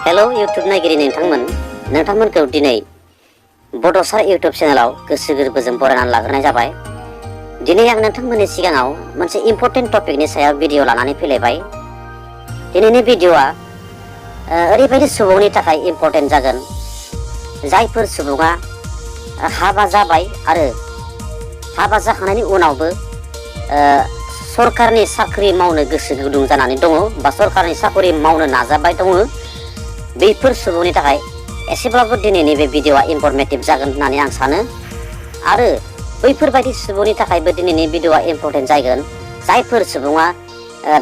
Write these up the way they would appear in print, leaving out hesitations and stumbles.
Hello YouTube नायगिरि नोंथांमोनखौ दिनै बड' सार यूट्यूब चेनेलाव गोसो गोरबोजों बरायनानै लाग्रोनाय जाबाय। दिनै आं नोंथांमोननि सिगाङाव मोनसे इम्पोर्टेन्ट टपिकनि सायाव भिडिअ लानानै फैलायबाय। दिनैनि भिडिअआ ओरैबायदि सुबुंनि थाखाय इम्पोर्टेन्ट जागोन जायफोर सुबुङा हाबा जाबाय आरो हाबा जाखांनायनि उनावबो सरकारनि साख्रि मावनो गोसो गुदुं जानानै दङ बा सरकारनि साख्रि मावनो नाजाबाय दङ। बैफोर सुबुंनि थाखाय एसेब्लाबो दिनैनि बे भिडिअआ इनफरमेटिभ जागोन होननानै आं सानो आरो बैफोरबायदि सुबुंनि थाखायबो दिनैनि भिडिअआ इम्पोर्टेन्ट जागोन जायफोर सुबुङा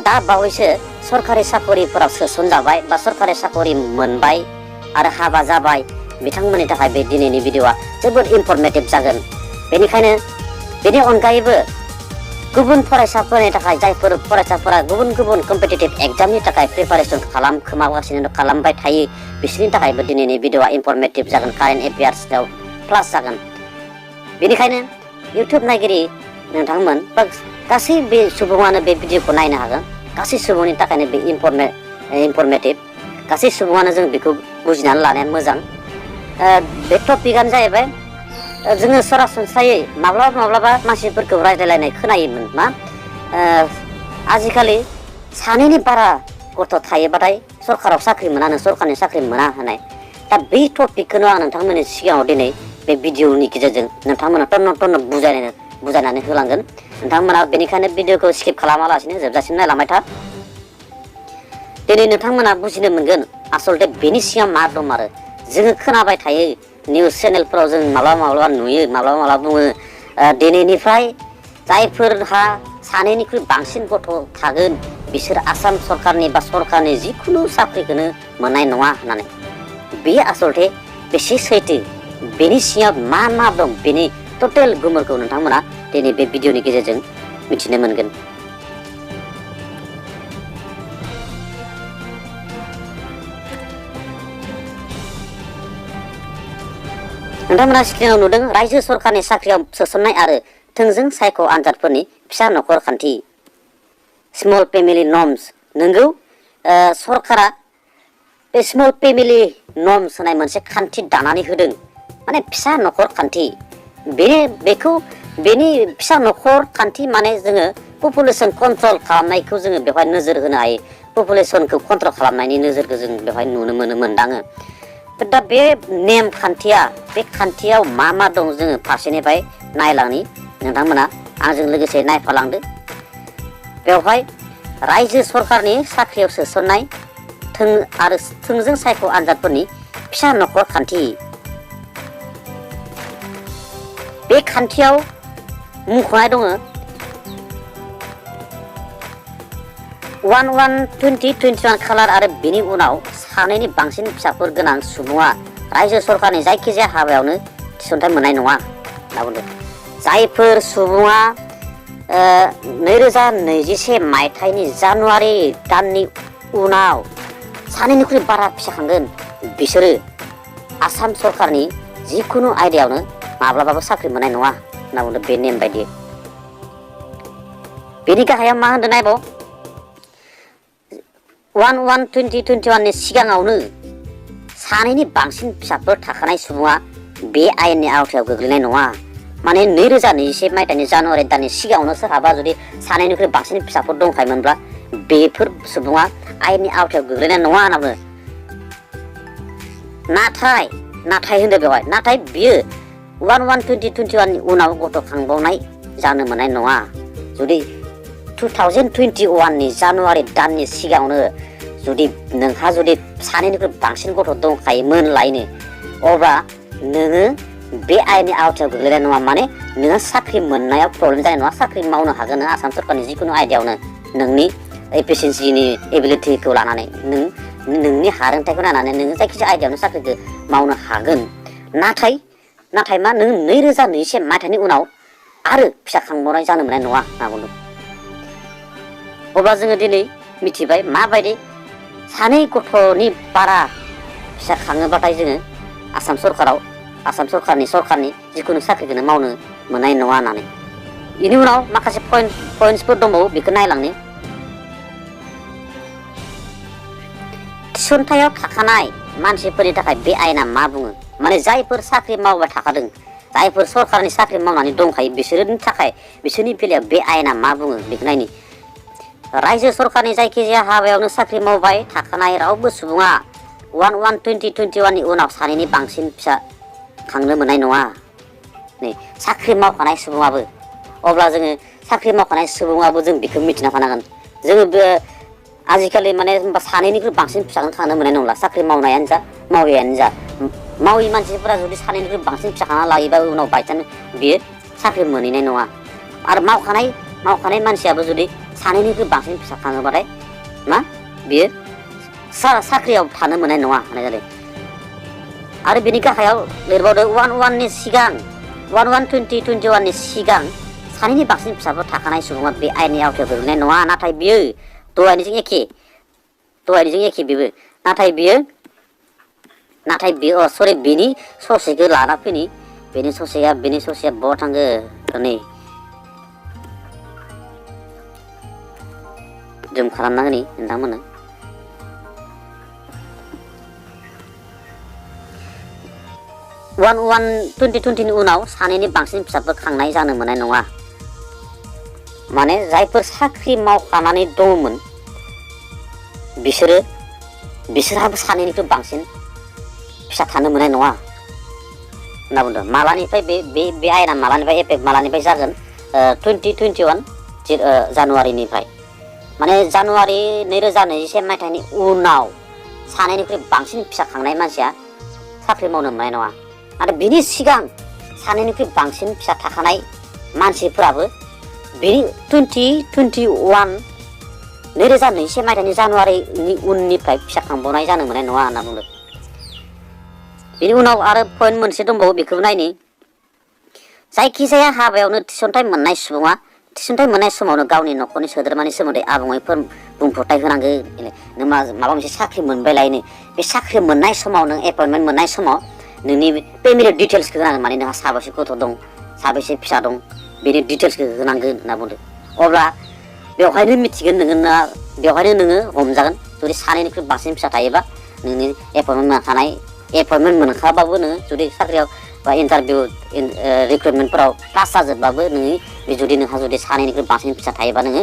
दा बावैसो सरकारि साख्रिफोराव सोसनजाबाय बा सरकारि साख्रि मोनबाय आरो हाबा जाबाय बिथांमोननि थाखाय बे दिनैनि भिडिअआ जोबोद इनफरमेटिभ जागोन। बेनिखायनो बेनि अनगायैबो गुबुन फरायसाफोरनि थाखाय जायफोर फरायसाफोरा गुबुन गुबुन कम्पिटिटिभ एग्जामनि थाखाय प्रिपारेसन खालामगासिनो खालामबाय थायो बिसोरनि थाखायबो दिनैनि भिडिअआ इनफरमेटिभ जागोन, कारेन्ट एफेयार्सआव प्लास जागोन। बेनिखायनो इउटुब नायगिरि नोंथांमोन बा गासै बे सुबुङानो बे भिडिअखौ नायनो हागोन। गासै सुबुंनि थाखायनो बे इनफरमेटिभ गासै सुबुङानो जों बेखौ बुजिनानै लानाया मोजां। बे टपिकआनो जाहैबाय जोङो सरासनस्रायै माब्लाबा मानसिफोरखौ रायज्लायलायनाय खोनायोमोन मा आजिखालि सानैनि बारा गथ' थायोबाथाय सरकाराव साख्रि मोना, सरकारनि साख्रि मोना होननाय। दा बै टपिकखौनो आं नोंथांमोननि सिगाङाव दिनै बे भिडिअनि गेजेरजों नोंथांमोना टन्न बुजायनानै होलांगोन। नोंथांमोना बेनिखायनो भिडिअखौ स्किप खालामालासिनो जोबजासिम नायलांबाय था। दिनै नोंथांमोना बुजिनो मोनगोन आसलथे बेनि सिगां मा दं। आरो जोङो खोनाबाय थायो निउस चेनेलफोराव जों माब्लाबा नुयो, माब्लाबा बुङो दिनैनिफ्राय जायफोरहा सानैनिख्रुइ बांसिन गथ' थागोन बिसोर आसाम सरकारनि बा सरकारनि जिखुनु साख्रिखौनो मोननाय नङा होननानै। बेयो आसलथे बेसे सैथो, बेनि सिङाव मा दं बेनि टटेल गुमुरखौ नोंथांमोना दिनै बे भिडिअनि गेजेरजों मिथिनो मोनगोन। नोंथांमोना स्क्रिनाव नुदों रायजो सरकारनि साख्रियाव सोसननाय आरो थोंजों सायख' आनजादफोरनि फिसा नखर खान्थि स्मल फेमिलि नर्म्स। नोंगौ सरकारा बे स्मल फेमिलि नर्म्स होनाय मोनसे खान्थि दानानै होदों, माने फिसा नखर खान्थि। बेनि फिसा नखर खान्थि माने जोङो पपुलेसन कन्ट्रल खालामनायखौ जोङो बेवहाय नोजोर होनो हायो। पपुलेसनखौ कन्ट्रल खालामनायनि नोजोरखौ जों बेवहाय नुनो मोनदाङो। दा बे नेम खान्थिया, बे खान्थियाव मा दं जोङो फारसेनिफ्राय नायलांनि। नोंथांमोना आंजों लोगोसे नायफालांदो। बेवहाय रायजो सरकारनि साख्रियाव सोसननाय आरो थोंजों सायख' आनजादफोरनि फिसा नखर खान्थि। बे खान्थियाव मुंख'नाय दङ 1/1/2021 खालार आरो बेनि उनाव सानैनि बांसिन फिसाफोर गोनां सुबुङा रायजो सरकारनि जायखिजाया हाबायावनो थिसनथाइ मोननाय नङा होनना बुंदों। जायफोर सुबुङा 2021 मायथाइनि जानुवारि दाननि उनाव सानैनिख्रुइ बारा फिसा खांगोन बिसोरो आसाम सरकारनि जिखुनु आयदायावनो माब्लाबाबो साख्रि मोननाय नङा होनना बुंदों बे नेम बायदि। बेनि गाहायाव मा होनदों नायबाव 1/1/2021 नि सिगाङावनो सानैनि बांसिन फिसाफोर थाखानाय सुबुङा बे आयेननि आवथायाव गोग्लैनाय नङा। माने 2021 मायथाइनि जानुवारि दाननि सिगाङावनो सोरहाबा जुदि सानैनिख्रुइ बांसिन फिसाफोर दंखायोमोनब्ला बेफोर सुबुङा आयेननि आवथायाव गोग्लैनाय नङा होनना बुङो। नाथाय होनदों बेवहाय, नाथाय बियो 1/1/2021 नि उनाव गथ' खांबावनाय जानो मोननाय नङा। जुदि 2021 नि जानुवारि दाननि सिगाङावनो जुदि नोंहा सानैनिख्रुइ बांसिन गथ' दंखायोमोन लायनो, अब्ला नोङो बे आयेननि आवथायाव गोग्लैनाय नङा। माने नोङो साख्रि मोननायाव प्रब्लेम जानाय नङा, साख्रि मावनो हागोन नों आसाम सरकारनि जिखुनु आयदायावनो नोंनि एफिसियेन्सिनि एबिलिटिखौ लानानै, नोंनि हारोंथाइखौ लानानै नोङो जायखिजाया आयदायावनो साख्रिखौ मावनो हागोन। नाथाय मा नों 2021 मायथाइनि उनाव आरो फिसा खांबावनाय जानो मोननाय नङा होनना बुंदों। अब्ला जोङो दिनै मिथिबाय माबायदि सानै गथ'नि बारा फिसा खाङोबाथाय जोङो आसाम सरकारनि जिखुनु साख्रिखौनो मावनो मोननाय नङा होननानै। बेनि उनाव माखासे पइन्टसफोर दंबावो, बेखौ नायलांनि। थिसनथायाव थाखानाय मानसिफोरनि थाखाय बे आयेना मा बुङो माने जायफोर साख्रि मावबाय थाखादों जायफोर सरकारनि साख्रि मावनानै दंखायो बिसोरनि थाखाय बिसोरनि बेलायाव बे आयेना मा बुङो बेखौ नायनि रायजो सरकारनि जायखिजाया हाबायावनो साख्रि मावबाय थाखानाय रावबो सुबुङा 1/1/2021 नि उनाव सानैनि बांसिन फिसा खांनो मोननाय नङा नै साख्रि मावखानाय सुबुङाबो अब्ला जोङो साख्रि मावखानाय सुबुङाबो जों बेखौ मिथिना थानांगोन जोङो आजिखालि माने सानैनिख्रुइ बांसिन फिसाखौनो खांनो मोननाय नंला साख्रि मावनायानो जा मावैयानो जा मावै मानसिफोरा जुदि सानैनिख्रुइ बांसिन फिसा खांना लायोबा उनाव बायचान्स बियो साख्रि मोनहैनाय नङा आरो मावखानाय मानसियाबो जुदि सानैनिख्रुइ बांसिन फिसा खाङोबाथाय मा बियो साख्रियाव थानो मोननाय नङा होननाय जादों आरो बेनि गाहायाव लिरबावदों 1/1 सिगां 1/1/2021 नि सिगां सानैनि बांसिन फिसाफोर थाखानाय सुबुङा बे आयेननि आवथायाव गोग्लैनाय नङा नाथाय बियो दहायनिजों एखे बेबो नाथाय बियो बेनि ससेखौ लाना फैनि बेनि ससेया बहा थांगो नै जुम खालामना होनि नोंथांमोननो 1/1/2020 नि उनाव सानैनि बांसिन फिसाफोर खांनाय जानो मोननाय नङा माने जायफोर साख्रि मावखानानै दङमोन बिसोरहाबो सानैनिख्रुइ बांसिन फिसा थानो मोननाय नङा होनना बुंदों मालानिफ्राय बे आयेना मालानिफ्राय एफेक्ट मालानिफ्राय जागोन 2021 जानुवारिनिफ्राय माने जानुवारि 2021 मायथाइनि उनाव सानैनिख्रुइ बांसिन फिसा खांनाय मानसिया साख्रि मावनो मोननाय नङा आरो बिनि सिगां सानैनिख्रुइ बांसिन फिसा थाखानाय मानसिफोराबो बिनि 2021 मायथाइनि जानुवारिनि उननिफ्राय फिसा खांबावनाय जानो मोननाय नङा होनना बुंदों बिनि उनाव आरो पइन्ट मोनसे दंबावो बेखौबो नायनि जायखिजाया हाबायावनो थिसनथाइ मोननाय सुबुङा थिसनथाइ मोननाय समावनो गावनि न'खरनि सोद्रोमानि सोमोन्दै आबुङै बुंफोरथाय होनांगोन नों माबा मोनसे साख्रि मोनबायलायनो बे साख्रि मोननाय समाव नों एपइन्टमेन्ट मोननाय समाव नोंनि फेमिलि डिटेल्सखौ होनांगोन माने नोंहा साबेसे गथ' दं साबेसे फिसा दं बेनि डिटेल्सखौ होनांगोन होनना बुंदों अब्ला बेवहायनो मिथिगोन बेवहायनो नोङो हमजागोन जुदि सानैनिख्रुइ बांसिन फिसा थायोबा नोंनि एपइन्टमेन्ट मोनखाबाबो नोङो जुदि साख्रियाव बा इन्टारभिउ रिक्रुटमेन्टफोराव पास जाजोबबाबो नोंहा जुदि सानैनिख्रुइ बांसिन फिसा थायोबा नोङो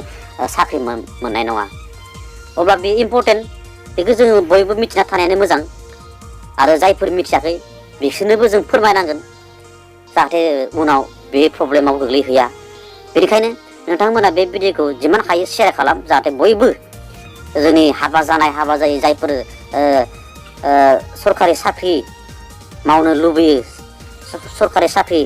साख्रि मोननाय नङा अब्ला बे इम्पर्टेन्ट बेखौ जोङो बयबो मिथिना थानायानो मोजां आरो जायफोर मिथियाखै बिसोरनोबो जों फोरमायनांगोन जाहाथे उनाव बे प्रब्लेमाव गोग्लैहैया बेनिखायनो नोंथांमोना बे भिडिअखौ जिमान हायो शेयार खालाम जाहाथे बयबो जोंनि हाबा जायै जायफोर सरकारि साख्रि मावनो लुबैयो सरकारि साख्रि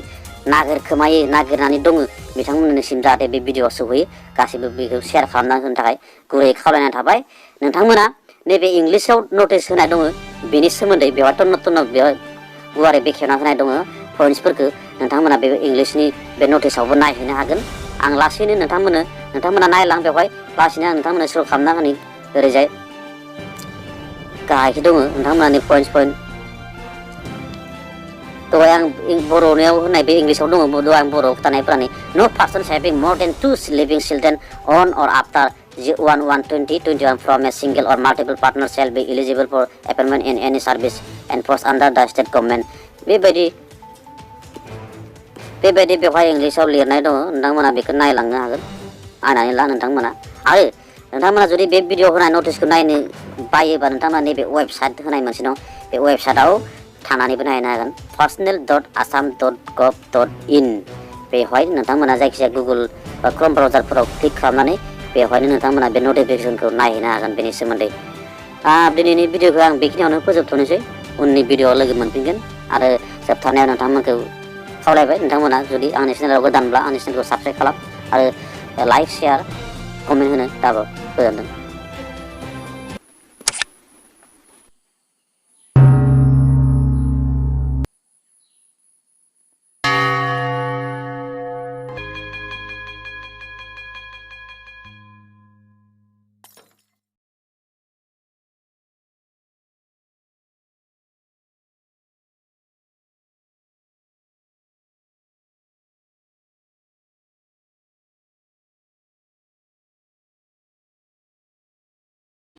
नागिरनानै दङ बिथांमोननिसिम जाहाथे बे भिडिअआ सौहैयो गासैबो बेखौ शेयार खालामना होनो थाखाय गुरै खावलायनाय थाबाय नोंथांमोना नैबे इंलिसाव नटिस होनाय दङ बेनि सोमोन्दै बेवहाय बेवहाय गुवारै बेखेवना होनाय दङ पइन्ट्सफोरखौ नोंथांमोना बे इंलिसनि बे नटिसावबो नायहैनो हागोन आं लासैनो नोंथांमोना नायलां बेवहाय लासैनो आं नोंथांमोननो स्ल' खालामना होनि ओरैजाय गाहायखि दङ नोंथांमोननि पइन्ट दहाय आं बर'नियाव होननाय बे इंलिसाव दङ दहाय आं बर'आव खिथानायफोरानो नो पार्सन हेभिं मोर देन 2 लिभिं चिल्ड्रेन अन अर आफ्टार 1/1/2021 फ्रम ए सिंगल अर multiple partner shall be eligible four appointment in any service and post under द स्टेट गवर्नमेंट बेबायदि बेवहाय इंलिसाव लिरनाय दङ नोंथांमोना बेखौ नायलांनो हागोन नायनानै ला नोंथांमोना आरो नोंथांमोना जुदि बे भिडिअ होनाय नटिसखौ नायनो बायोबा नोंथांमोना नैबे वेबसाइट होनाय मोनसे दं बे वेबसाइटआव थांनानैबो नायनो हागोन personal.assam.gov.in बेवहाय नोंथांमोना जायखिजाया गुगल बा क्रोम ब्राउजारफोराव क्लिक खालामनानै बेवहायनो नोंथांमोना बे नटिफिकेसनखौ नायहैनो हागोन बेनि सोमोन्दै दिनैनि भिडिअखौ आं बेखिनियावनो फोजोबथ'नोसै उननि भिडिअआव लोगो मोनफिनगोन आरो जोबथारनायाव नोंथांमोनखौ खावलायबाय नोंथांमोना जुदि आंनि चेनेलाव गोदानब्ला आंनि चेनेलखौ साबस्क्राइब खालाम आरो लाइक शेयार कमेन्ट होनो दाबो गोजोनथों।